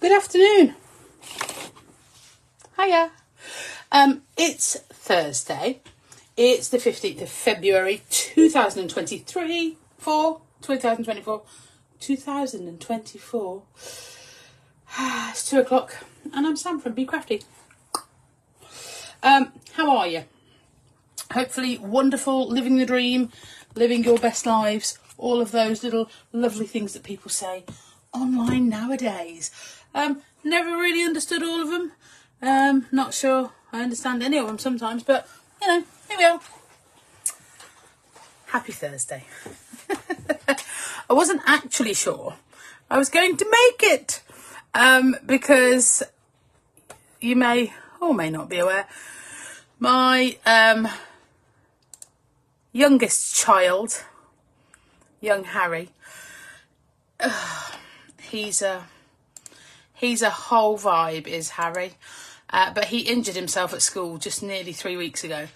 Good afternoon. Hiya. It's Thursday. It's the 15th of February 2023. 2024. It's 2 o'clock and I'm Sam from Be Crafty. How are you? Hopefully wonderful, living the dream, living your best lives, all of those little lovely things that people say online nowadays. Never really understood all of them. Not sure I understand any of them sometimes, but you know, here we are. Happy Thursday. I wasn't actually sure I was going to make it, because you may or may not be aware, my youngest child, young Harry, he's a whole vibe, is Harry. But he injured himself at school just nearly 3 weeks ago.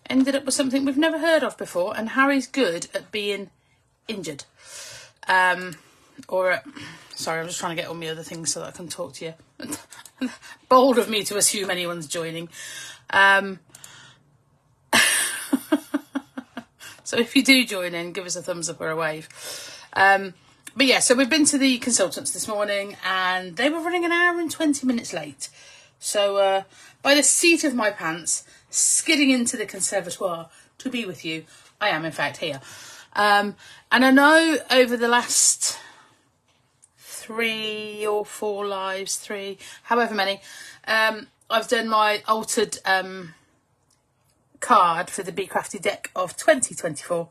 Ended up with something we've never heard of before, and Harry's good at being injured. Sorry, I'm just trying to get all my other things so that I can talk to you. Bold of me to assume anyone's joining. So if you do join in, give us a thumbs up or a wave. But yeah, so we've been to the consultants this morning and they were running an hour and 20 minutes late. So by the seat of my pants, skidding into the conservatoire to be with you, I am in fact here. And I know over the last 3 or 4 lives, however many, I've done my altered card for the Be Crafty deck of 2024.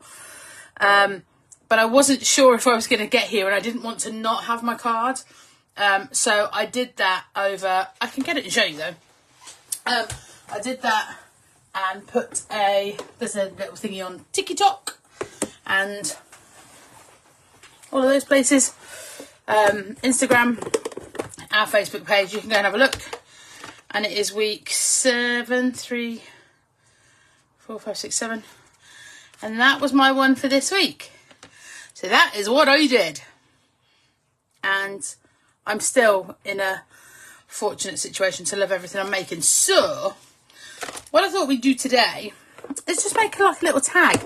But I wasn't sure if I was going to get here and I didn't want to not have my card. So I did that over, I can get it and show you though. I did that and put there's a little thingy on TikTok and all of those places. Instagram, our Facebook page, you can go and have a look. And it is week 7, 3, 4, 5, 6, 7. And that was my one for this week. So that is what I did. And I'm still in a fortunate situation to love everything I'm making. So what I thought we'd do today is just make like a little tag.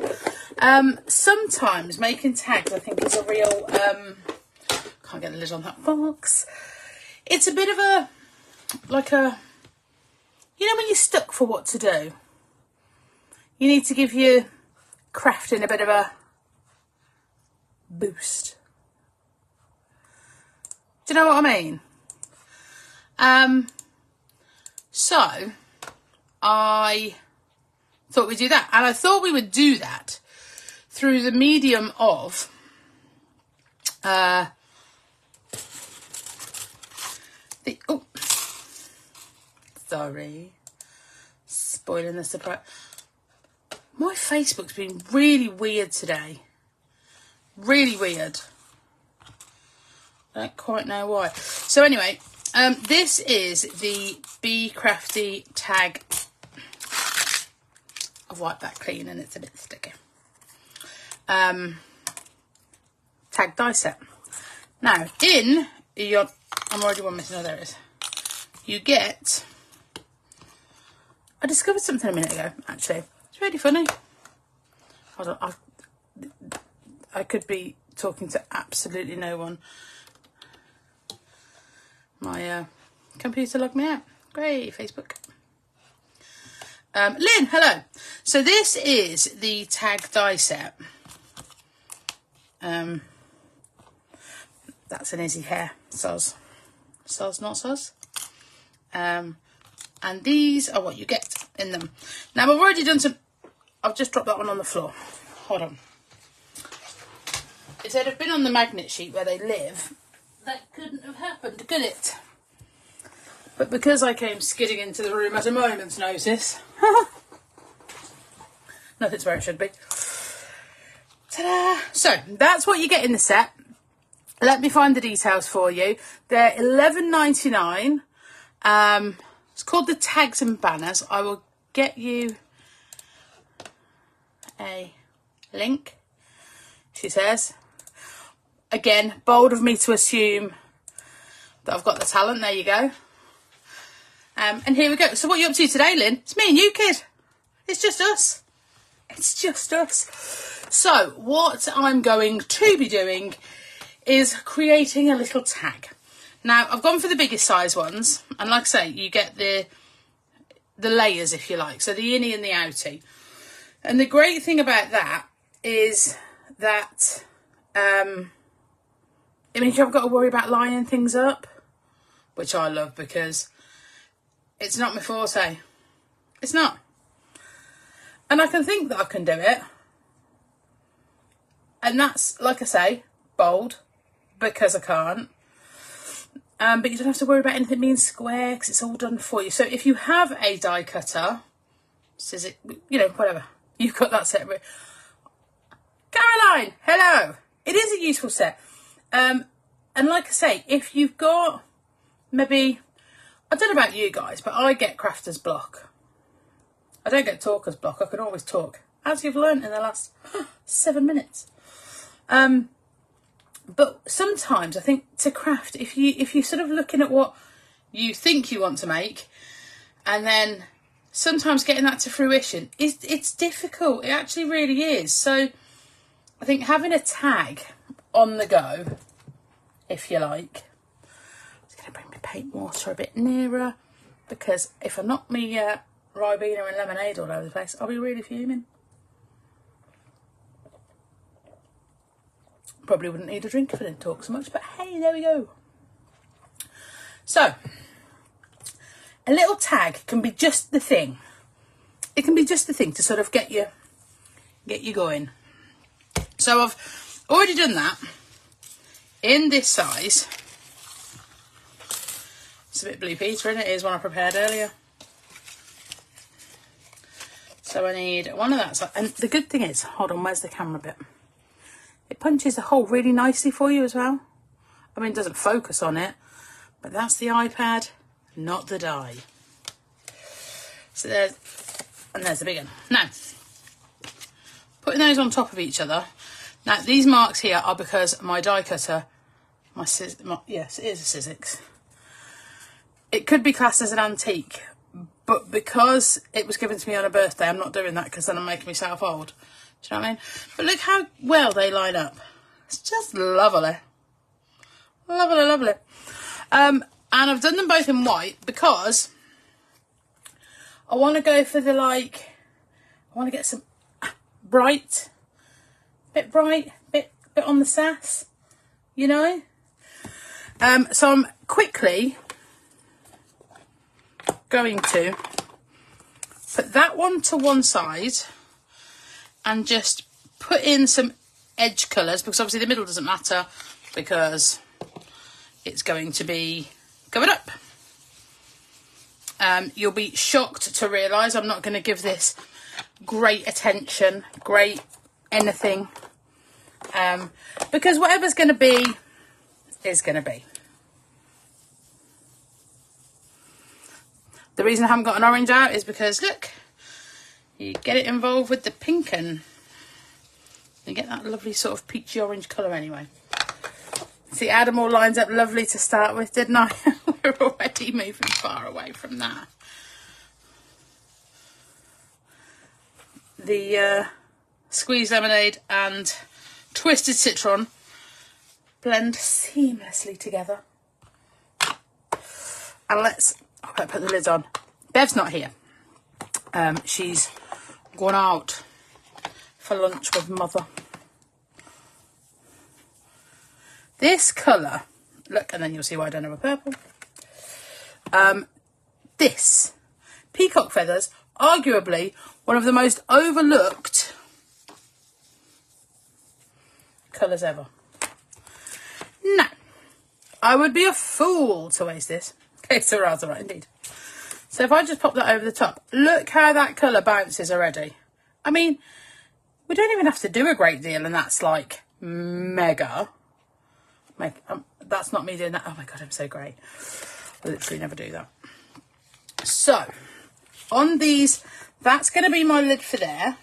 Sometimes making tags I think is a real, can't get the lid on that box. It's a bit of a, like a, you know when you're stuck for what to do? You need to give your crafting a bit of a boost. Do you know what I mean? So I thought we'd do that, and I thought we would do that through the medium of sorry, spoiling the surprise. My Facebook's been really weird today. Really weird. I don't quite know why. So anyway, this is the Be Crafty tag. I've wiped that clean and it's a bit sticky. Tag die set. Now, in your, I'm already one missing. Oh, there it is. You get, I discovered something a minute ago, actually. It's really funny. Hold on, I could be talking to absolutely no one. My computer logged me out. Great, Facebook. Lynn, hello. So this is the tag die set. That's an easy hair. Soz, not soz. And these are what you get in them. Now I've already done some, I've just dropped that one on the floor. Hold on. If they'd have been on the magnet sheet where they live, that couldn't have happened, could it? But because I came skidding into the room at a moment's notice, nothing's where it should be. Ta-da! So that's what you get in the set. Let me find the details for you. They're $11.99. It's called the Tags and Banners. I will get you a link, she says. Again, bold of me to assume that I've got the talent. There you go. And here we go. So what are you up to today, Lynn? It's me and you, kid. It's just us. It's just us. So what I'm going to be doing is creating a little tag. Now, I've gone for the biggest size ones. And like I say, you get the layers, if you like. So the innie and the outie. And the great thing about that is that it means you haven't got to worry about lining things up, which I love because it's not my forte. It's not. And I can think that I can do it. And that's, like I say, bold, because I can't. But you don't have to worry about anything being square because it's all done for you. So if you have a die cutter, scissors, you know, whatever, you've got that set. Caroline, hello. It is a useful set. And like I say, if you've got maybe, I don't know about you guys, but I get crafter's block. I don't get talker's block. I can always talk, as you've learned in the last 7 minutes. But sometimes I think to craft, if you're sort of looking at what you think you want to make, and then sometimes getting that to fruition, it's difficult. It actually really is. So I think having a tag on the go, if you like. I'm just going to bring my paint water a bit nearer, because if I knock me Ribena and lemonade all over the place, I'll be really fuming. Probably wouldn't need a drink if I didn't talk so much, but hey, there we go. So, a little tag can be just the thing. It can be just the thing to sort of get you going. So I've already done that in this size. It's a bit Blue Peter in it. Here's one I prepared earlier. So I need one of that size. And the good thing is, hold on, where's the camera bit? It punches the hole really nicely for you as well. I mean, it doesn't focus on it, but that's the iPad, not the die. So there's the big one. Now, putting those on top of each other. Now, these marks here are because my die cutter, yes, it is a Sizzix. It could be classed as an antique, but because it was given to me on a birthday, I'm not doing that because then I'm making myself old. Do you know what I mean? But look how well they line up. It's just lovely. Lovely, lovely. And I've done them both in white because I want to go for the, like, I want to get some bright, bit on the sass, you know? So I'm quickly going to put that one to one side and just put in some edge colours, because obviously the middle doesn't matter because it's going to be going up. You'll be shocked to realise I'm not going to give this great attention, great anything, because whatever's going to be is going to be. The reason I haven't got an orange out is because, look, you get it involved with the pink and you get that lovely sort of peachy orange colour anyway. See, Adam all lines up lovely to start with, didn't I? We're already moving far away from that. The squeezed lemonade and twisted citron blend seamlessly together. And let's put the lids on. Bev's not here. She's gone out for lunch with mother. This colour, look, and then you'll see why I don't have a purple. This, peacock feathers, arguably one of the most overlooked colours ever. Now, I would be a fool to waste this. Okay, so rather right indeed. So if I just pop that over the top, look how that colour bounces already. I mean, we don't even have to do a great deal, and that's like mega. That's not me doing that. Oh my God, I'm so great. I literally never do that. So on these, that's going to be my lid for there.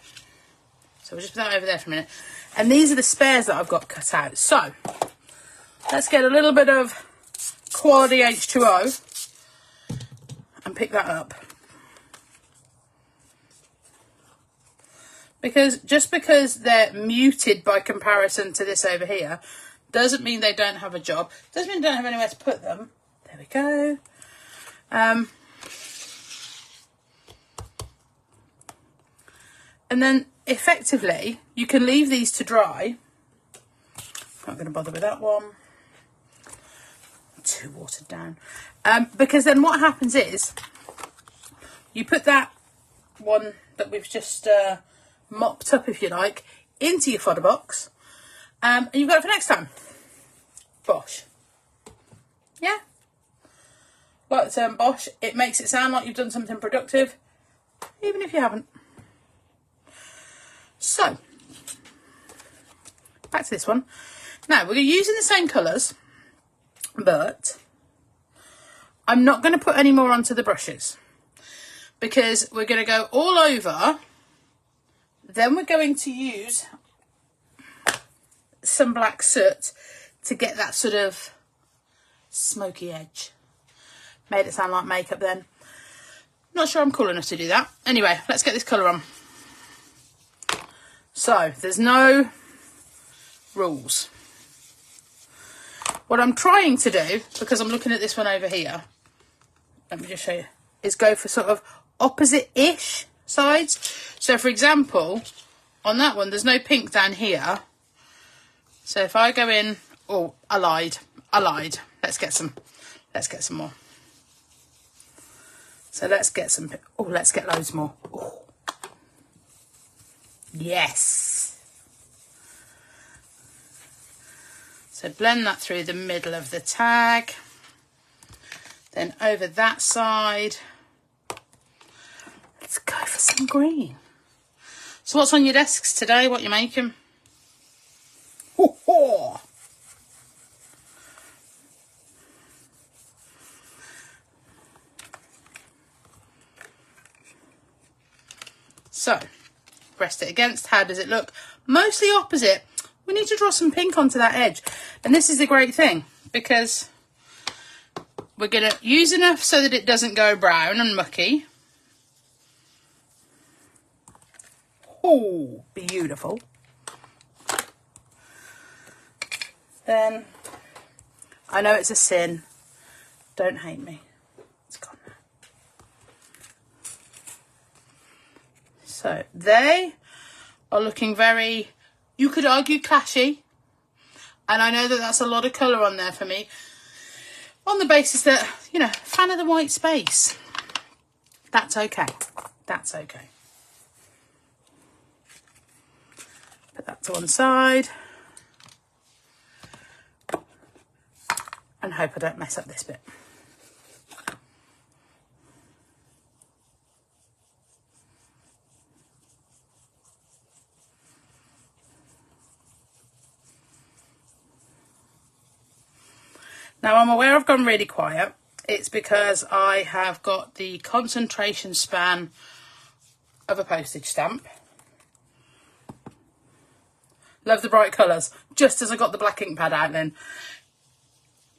So we'll just put that over there for a minute. And these are the spares that I've got cut out. So let's get a little bit of quality H2O and pick that up. Because just because they're muted by comparison to this over here doesn't mean they don't have a job. Doesn't mean they don't have anywhere to put them. There we go. And then effectively you can leave these to dry. Not going to bother with that one. Too watered down. Because then what happens is you put that one that we've just mopped up, if you like, into your fodder box, and you've got it for next time. Bosh. Yeah. Like the term bosh, it makes it sound like you've done something productive, even if you haven't. So, back to this one. Now, we're using the same colours, but I'm not going to put any more onto the brushes because we're going to go all over. Then we're going to use some black soot to get that sort of smoky edge. Made it sound like makeup then. Not sure I'm cool enough to do that. Anyway, let's get this colour on. So, there's no rules. What I'm trying to do, because I'm looking at this one over here, let me just show you, is go for sort of opposite-ish sides. So, for example, on that one, there's no pink down here. So, if I go in, oh, I lied. Let's get some more. So, let's get some, oh, let's get loads more. Oh. Yes. So blend that through the middle of the tag. Then over that side. Let's go for some green. So what's on your desks today? What you making? Ho ho! So, rest it against. How does it look? Mostly opposite. We need to draw some pink onto that edge. And this is the great thing, because we're going to use enough so that it doesn't go brown and mucky. Oh, beautiful. Then, I know it's a sin. Don't hate me. It's gone now. So, they are looking very, you could argue, clashy. And I know that that's a lot of colour on there for me. On the basis that, you know, fan of the white space. That's okay. That's okay. Put that to one side. And hope I don't mess up this bit. Now, I'm aware I've gone really quiet. It's because I have got the concentration span of a postage stamp. Love the bright colours. Just as I got the black ink pad out then.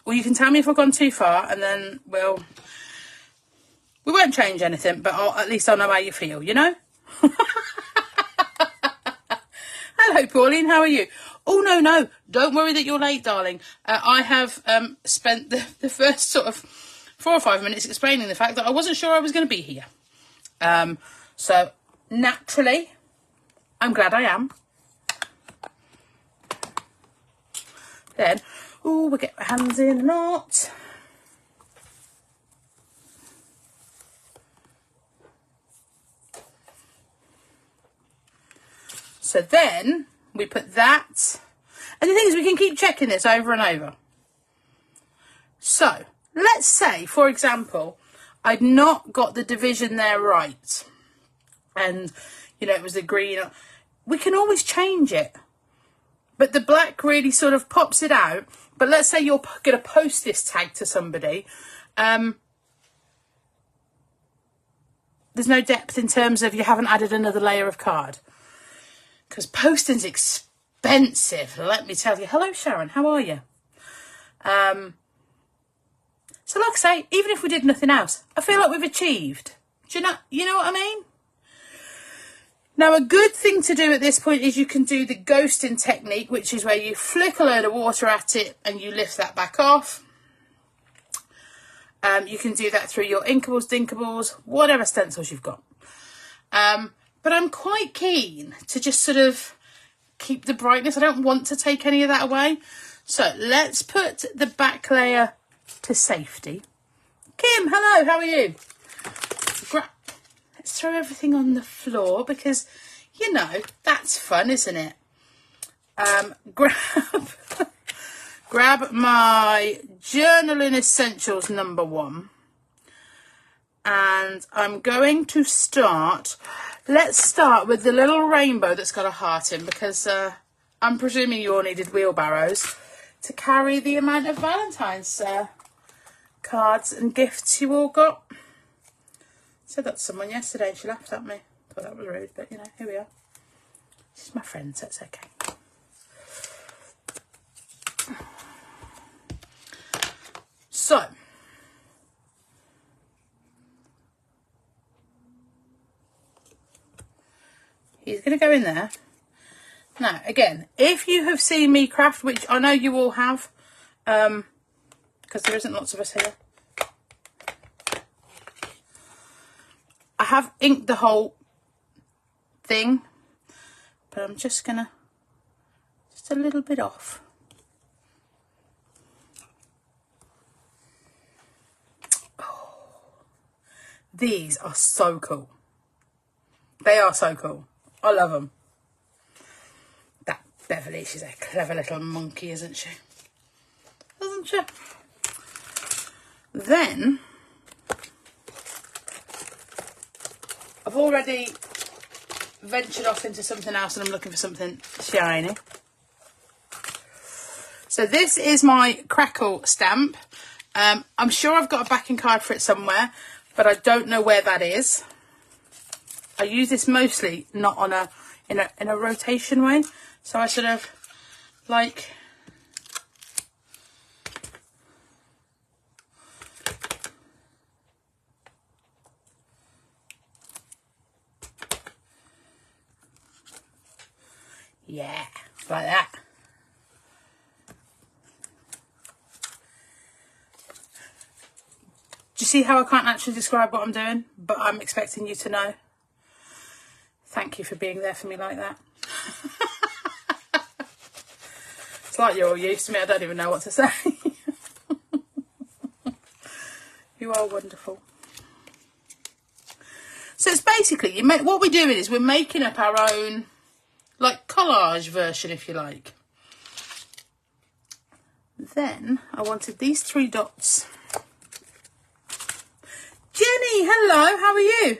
Well, you can tell me if I've gone too far, and then we won't change anything, but at least I'll know how you feel, you know? Hello, Pauline, how are you? Oh, no, don't worry that you're late, darling. I have spent the first sort of 4 or 5 minutes explaining the fact that I wasn't sure I was going to be here. So, naturally, I'm glad I am. Then, oh, we'll get my hands in a knot. So then we put that, and the thing is we can keep checking this over and over. So let's say, for example, I'd not got the division there right, and you know it was the green. We can always change it, but the black really sort of pops it out. But let's say you're going to post this tag to somebody. There's no depth in terms of you haven't added another layer of card. Because posting's expensive, let me tell you. Hello, Sharon, how are you? So like I say, even if we did nothing else, I feel like we've achieved. Do you know what I mean? Now, a good thing to do at this point is you can do the ghosting technique, which is where you flick a load of water at it and you lift that back off. You can do that through your Inkables, Dinkables, whatever stencils you've got. But I'm quite keen to just sort of keep the brightness. I don't want to take any of that away. So let's put the back layer to safety. Kim, hello, how are you? Let's throw everything on the floor because, you know, that's fun, isn't it? Grab my Journaling Essentials #1. And I'm going to start. Let's start with the little rainbow that's got a heart in, because I'm presuming you all needed wheelbarrows to carry the amount of Valentine's cards and gifts you all got. I said that to someone yesterday and she laughed at me. Thought that was rude, but you know, here we are. She's my friend, so it's okay. So, he's going to go in there. Now, again, if you have seen me craft, which I know you all have, because there isn't lots of us here, I have inked the whole thing, but I'm just going to, just a little bit off. Oh, these are so cool. They are so cool. I love them. That Beverly, she's a clever little monkey, isn't she? Isn't she? Then, I've already ventured off into something else and I'm looking for something shiny. So this is my Crackle stamp. I'm sure I've got a backing card for it somewhere, but I don't know where that is. I use this mostly not on in a rotation way, so I sort of like like that. Do you see how I can't actually describe what I'm doing, but I'm expecting you to know? Thank you for being there for me like that. It's like you're all used to me. I don't even know what to say. You are wonderful. So it's basically, what we're doing is we're making up our own, like, collage version, if you like. Then I wanted these 3 dots. Jenny, hello, how are you?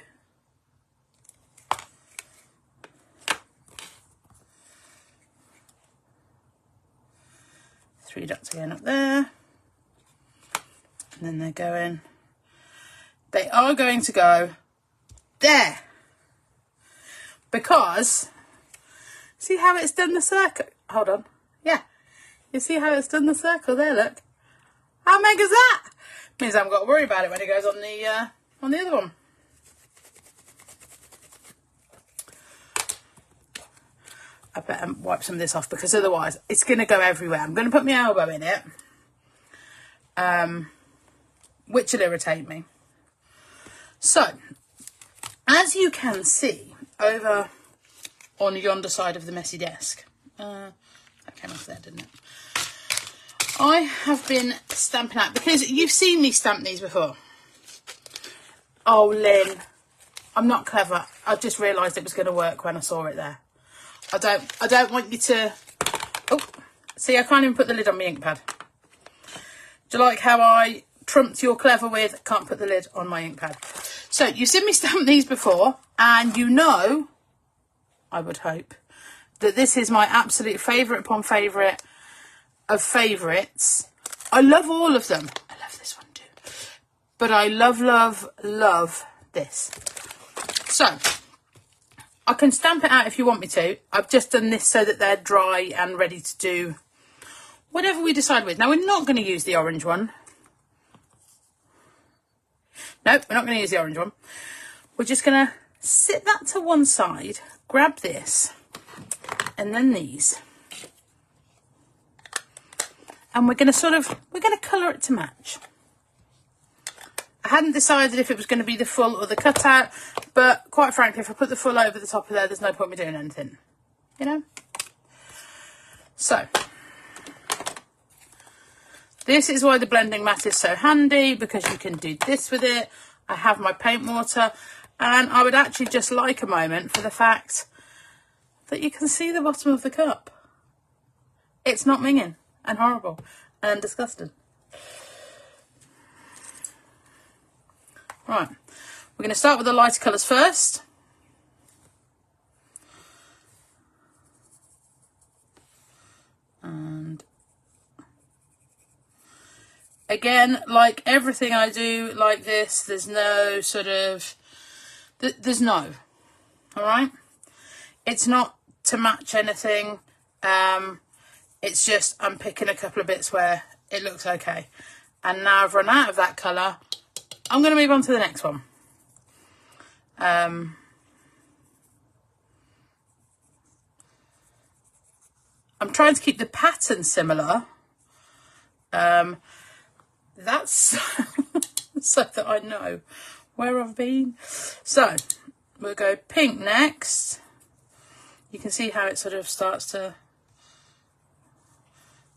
Three dots again up there, and then they are going to go there, because see how it's done the circle? Hold on, yeah, you see how it's done the circle there, look. How mega is that? Means I haven't got to worry about it when it goes on the other one. I better wipe some of this off because otherwise it's going to go everywhere. I'm going to put my elbow in it, which will irritate me. So, as you can see over on yonder side of the messy desk, that came off there, didn't it? I have been stamping out, because you've seen me stamp these before. Oh, Lynn, I'm not clever. I just realised it was going to work when I saw it there. I don't want you to... Oh, see, I can't even put the lid on my ink pad. Do you like how I trumped your clever with can't put the lid on my ink pad? So, you've seen me stamp these before, and you know, I would hope, that this is my absolute favourite upon favourite of favourites. I love all of them. I love this one too. But I love, love, love this. So, I can stamp it out if you want me to. I've just done this so that they're dry and ready to do whatever we decide with. Now, we're not going to use the orange one. Nope, we're not going to use the orange one. We're just going to sit that to one side, grab this, and then these. And we're going to colour it to match. I hadn't decided if it was going to be the full or the cutout, but quite frankly, if I put the full over the top of there, there's no point me doing anything, you know? So, this is why the blending mat is so handy, because you can do this with it. I have my paint water, and I would actually just like a moment for the fact that you can see the bottom of the cup. It's not minging and horrible and disgusting. Right, we're going to start with the lighter colours first. And again, like everything I do like this, there's no sort of, there's no, all right? It's not to match anything. It's just I'm picking a couple of bits where it looks okay. And now I've run out of that colour, I'm going to move on to the next one. I'm trying to keep the pattern similar. That's so that I know where I've been. So we'll go pink next. You can see how it sort of starts to,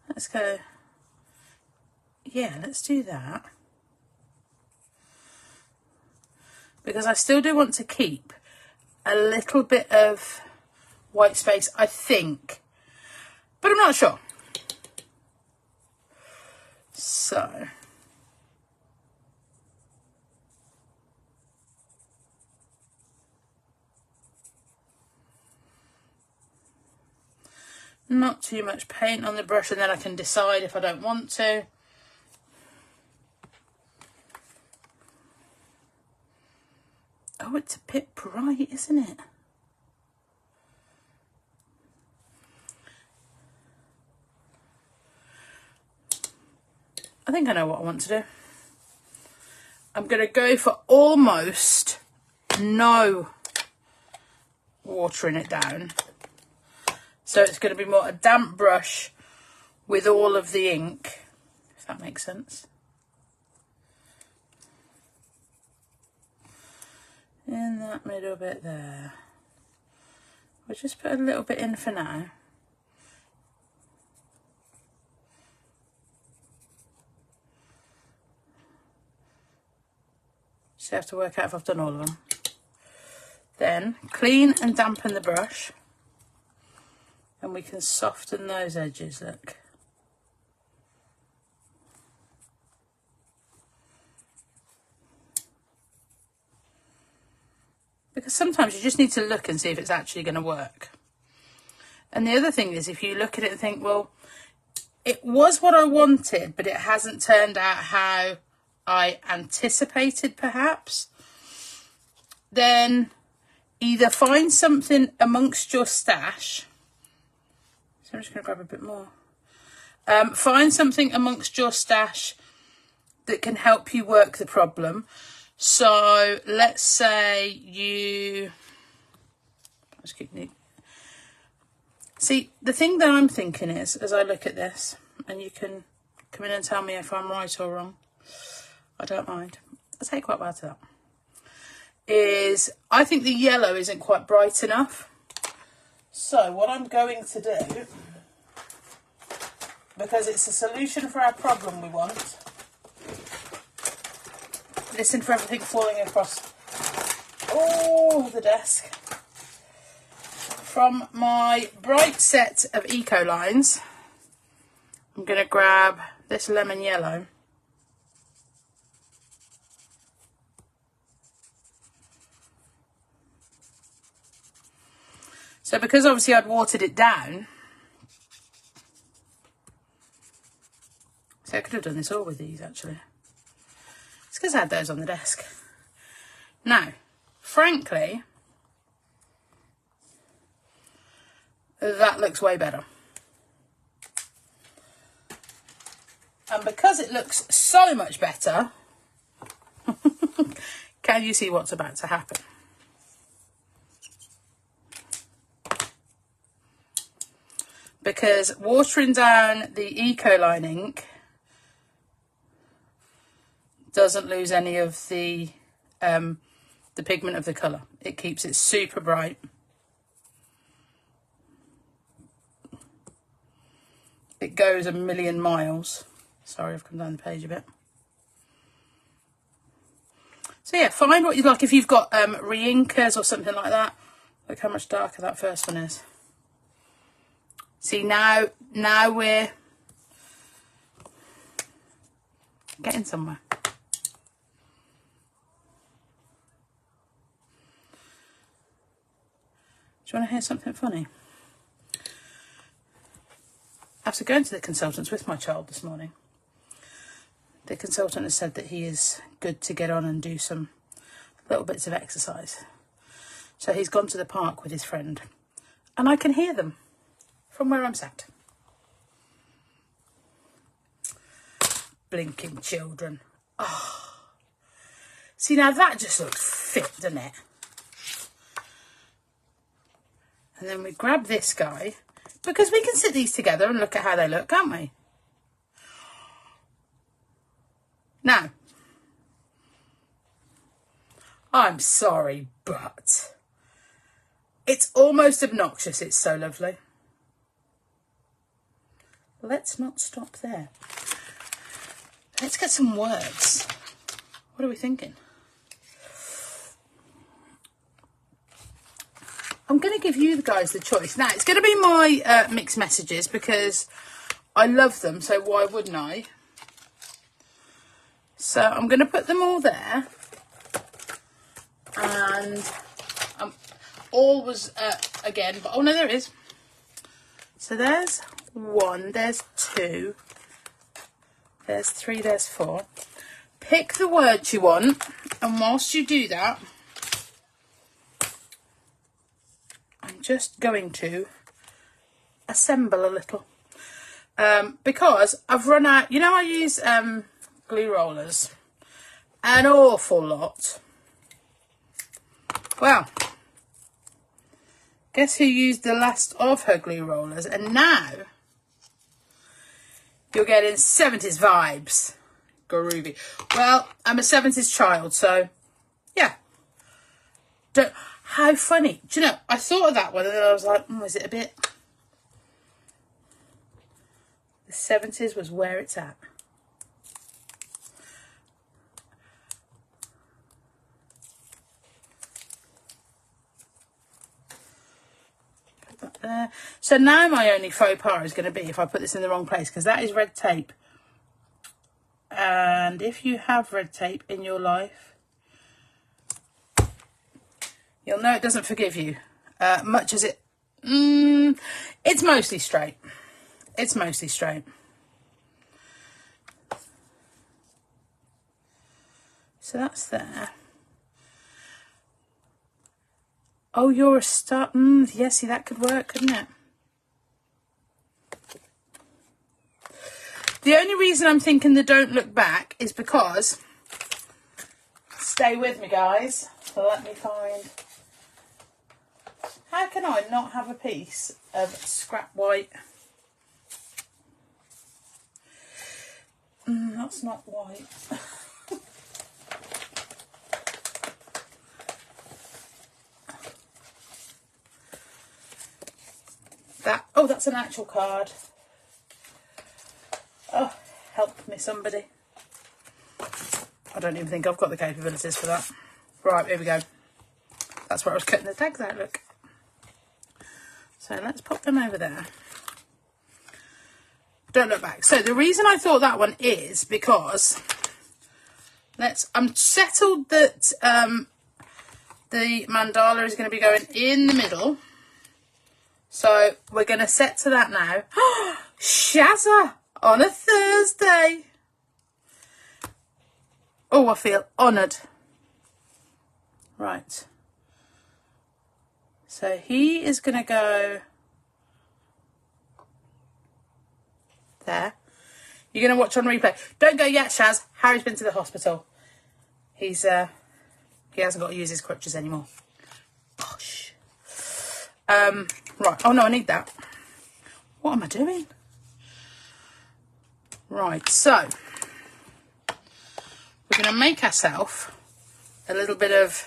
let's go, yeah, let's do that. Because I still do want to keep a little bit of white space, I think, but I'm not sure. So, not too much paint on the brush, and then I can decide if I don't want to. Oh, it's a bit bright, isn't it? I think I know what I want to do. I'm going to go for almost no watering it down. So it's going to be more a damp brush with all of the ink, if that makes sense. In that middle bit there. We'll just put a little bit in for now. So I have to work out if I've done all of them. Then clean and dampen the brush, and we can soften those edges, look. Because sometimes you just need to look and see if it's actually going to work. And the other thing is, if you look at it and think, well, it was what I wanted, but it hasn't turned out how I anticipated perhaps, then either find something amongst your stash. So I'm just going to grab a bit more. Find something amongst your stash that can help you work the problem. So let's say you, let's keep neat. See, the thing that I'm thinking is, as I look at this, and you can come in and tell me if I'm right or wrong, I don't mind, I'll take quite well to that, is I think the yellow isn't quite bright enough. So what I'm going to do, because it's a solution for our problem we want, listen for everything falling across the desk. From my bright set of eco lines, I'm going to grab this lemon yellow. So because obviously I'd watered it down, so I could have done this all with these actually. It's because I had those on the desk. Now, frankly, that looks way better. And because it looks so much better, Can you see what's about to happen? Because watering down the Ecoline ink doesn't lose any of the pigment of the colour. It keeps it super bright. It goes a million miles. Sorry, I've come down the page a bit. So yeah, find what you like. If you've got re-inkers or something like that, look how much darker that first one is. See, now we're getting somewhere. Do you want to hear something funny? After going to the consultants with my child this morning, the consultant has said that he is good to get on and do some little bits of exercise. So he's gone to the park with his friend, and I can hear them from where I'm sat. Blinking children. Oh. See, now that just looks fit, doesn't it? And then we grab this guy, because we can sit these together and look at how they look, can't we? Now, I'm sorry, but it's almost obnoxious. It's so lovely. Let's not stop there. Let's get some words. What are we thinking? I'm going to give you guys the choice. Now, it's going to be my mixed messages because I love them, so why wouldn't I? So I'm going to put them all there. And all was, again, but oh no, there it is. So there's 1, there's 2, there's 3, there's 4. Pick the words you want, and whilst you do that, I'm just going to assemble a little. Because I've run out, you know, I use glue rollers an awful lot. Well, guess who used the last of her glue rollers, and now you're getting 70s vibes. Groovy. Well, I'm a 70s child, so yeah. How funny. Do you know, I thought of that one and then I was like, is it a bit... The 70s was where it's at. Put that there. So now my only faux pas is going to be if I put this in the wrong place, because that is red tape. And if you have red tape in your life, you'll know it doesn't forgive you. Much as it... it's mostly straight. It's mostly straight. So that's there. Oh, you're a star. Yeah, see, that could work, couldn't it? The only reason I'm thinking the don't look back is because... Stay with me, guys. So let me find... How can I not have a piece of scrap white? That's not white. Oh, that's an actual card. Oh, help me somebody. I don't even think I've got the capabilities for that. Right, here we go. That's where I was cutting the tags out, look. So let's pop them over there. Don't look back. So the reason I thought that one is because I'm settled that the mandala is going to be going in the middle. So we're going to set to that now. Shazza on a Thursday. Oh, I feel honoured. Right. So he is going to go there. You're going to watch on replay. Don't go yet, Shaz. Harry's been to the hospital. He's He hasn't got to use his crutches anymore. Gosh. Right. Oh, no, I need that. What am I doing? Right, so we're going to make ourselves a little bit of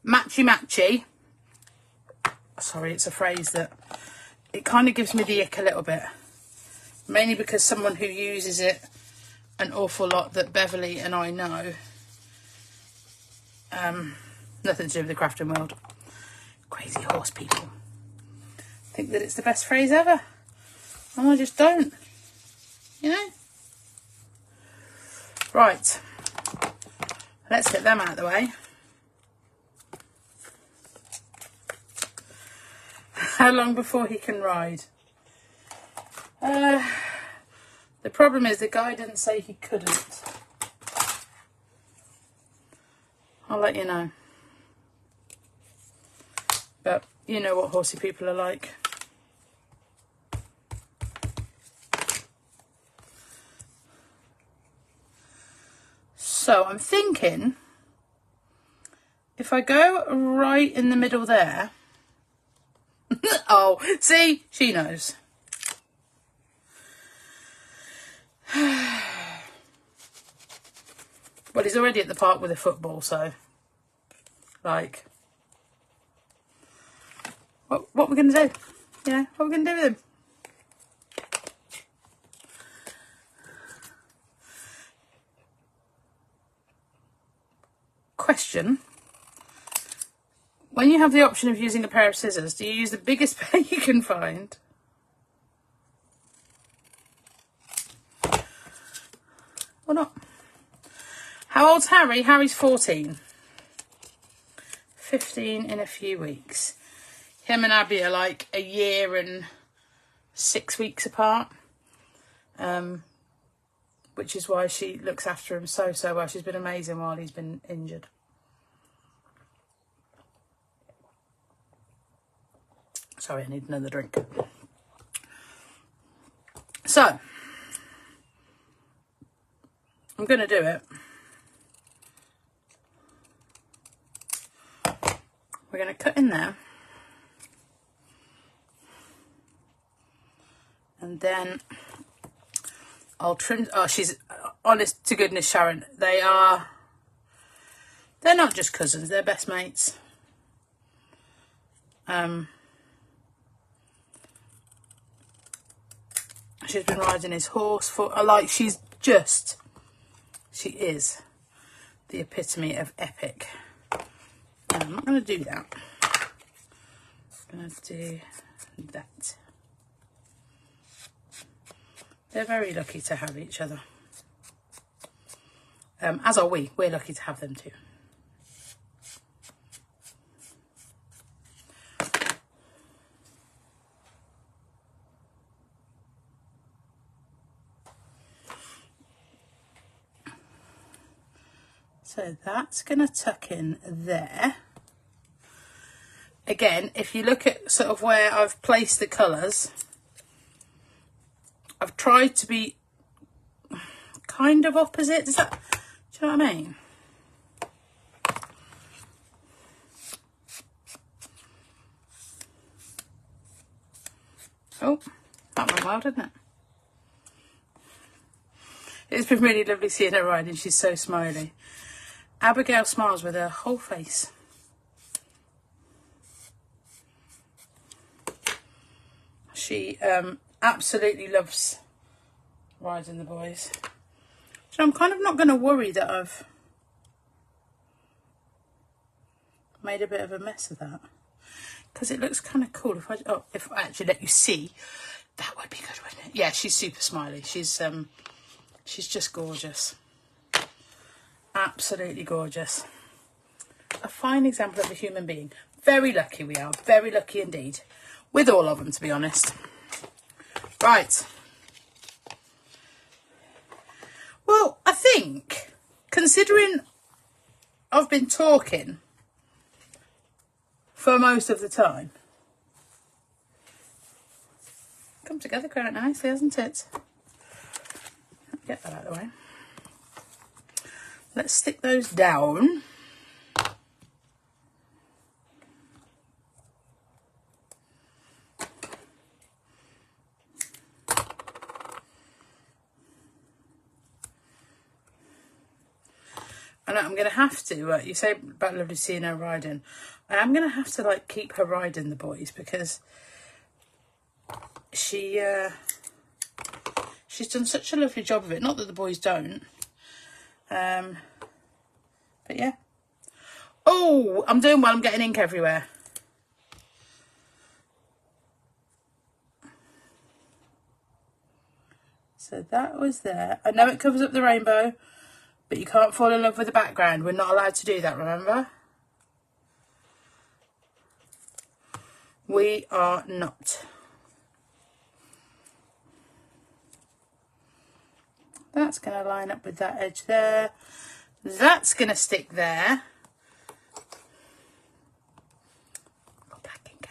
matchy-matchy. Sorry, it's a phrase that it kind of gives me the ick a little bit. Mainly because someone who uses it an awful lot that Beverly and I know. Nothing to do with the crafting world. Crazy horse people. Think that it's the best phrase ever. And I just don't. You know? Right. Let's get them out of the way. How long before he can ride? The problem is the guy didn't say he couldn't. I'll let you know. But you know what horsey people are like. So I'm thinking if I go right in the middle there. Oh, see, she knows. Well, he's already at the park with a football, so like, what are we going to do? You know, what are we going to do with him? Question. When you have the option of using a pair of scissors, do you use the biggest pair you can find? Or not? How old's Harry? Harry's 14. 15 in a few weeks. Him and Abby are like a year and 6 weeks apart. Which is why she looks after him so well. She's been amazing while he's been injured. Sorry, I need another drink. So, I'm going to do it. We're going to cut in there. And then I'll trim. Oh, she's honest to goodness, Sharon. They're not just cousins, they're best mates. She's been riding his horse for, she is the epitome of epic. I'm not going to do that. I'm going to do that. They're very lucky to have each other. As are we. We're lucky to have them too. So that's going to tuck in there. Again, if you look at sort of where I've placed the colours, I've tried to be kind of opposite. Do you know what I mean? Oh, that went well, didn't it? It's been really lovely seeing her riding. She's so smiley. Abigail smiles with her whole face. She absolutely loves riding the boys. So I'm kind of not going to worry that I've made a bit of a mess of that, because it looks kind of cool. If I actually let you see, that would be good, wouldn't it? Yeah, she's super smiley. She's just gorgeous. Absolutely gorgeous. A fine example of a human being. Very lucky we are. Very lucky indeed. With all of them, to be honest. Right. Well, I think, considering I've been talking for most of the time, come together quite nicely, hasn't it? Get that out of the way. Let's stick those down. And I'm going to have to, you say about lovely seeing her riding. I am going to have to, like, keep her riding the boys because she's done such a lovely job of it. Not that the boys don't. But yeah. Oh, I'm doing well. I'm getting ink everywhere. So that was there. I know it covers up the rainbow, but you can't fall in love with the background. We're not allowed to do that, remember? We are not. That's going to line up with that edge there. That's going to stick there. Got black ink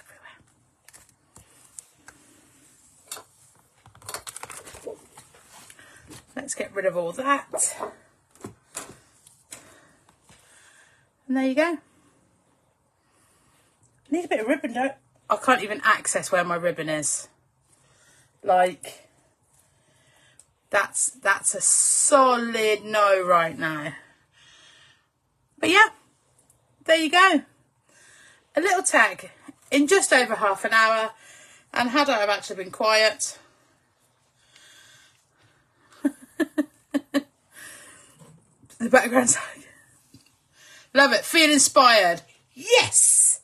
everywhere. Let's get rid of all that. And there you go. Need a bit of ribbon, don't I? Can't even access where my ribbon is. Like, that's a solid no right now. But yeah, there you go. A little tag in just over half an hour. And had I have actually been quiet, the background tag. Love it. Feel inspired. Yes!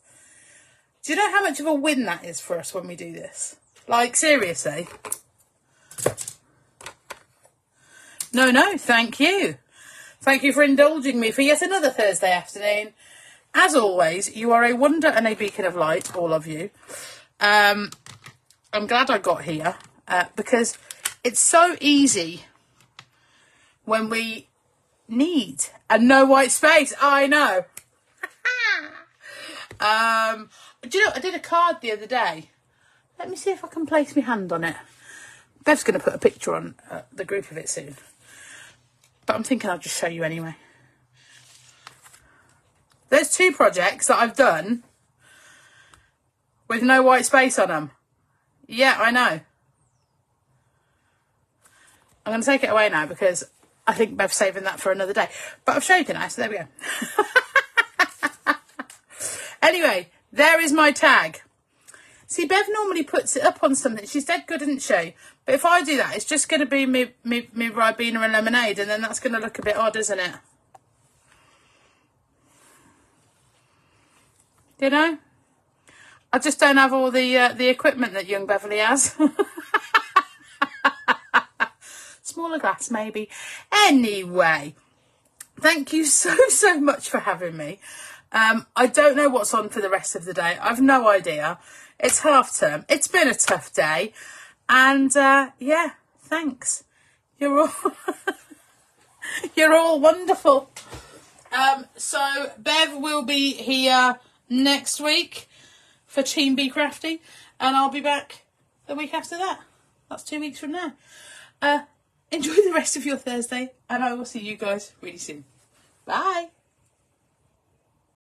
Do you know how much of a win that is for us when we do this? Like, seriously. No, thank you. Thank you for indulging me for yet another Thursday afternoon. As always, you are a wonder and a beacon of light, all of you. I'm glad I got here because it's so easy when we need and no white space. I know. Do you know, I did a card the other day. Let me see if I can place my hand on it. Bev's going to put a picture on the group of it soon. But I'm thinking I'll just show you anyway. There's 2 projects that I've done with no white space on them. Yeah, I know. I'm going to take it away now because I think Bev's saving that for another day. But I've showed you now, so there we go. Anyway, there is my tag. See, Bev normally puts it up on something. She's dead good, isn't she? But if I do that, it's just going to be me Ribena and lemonade, and then that's going to look a bit odd, isn't it? You know? I just don't have all the equipment that young Beverly has. Smaller glass, maybe. Anyway, thank you so much for having me. I don't know what's on for the rest of the day. I've no idea. It's half term. It's been a tough day. And, yeah, thanks. You're all, you're all wonderful. So Bev will be here next week for Team Be Crafty. And I'll be back the week after that. That's 2 weeks from now. Enjoy the rest of your Thursday. And I will see you guys really soon. Bye.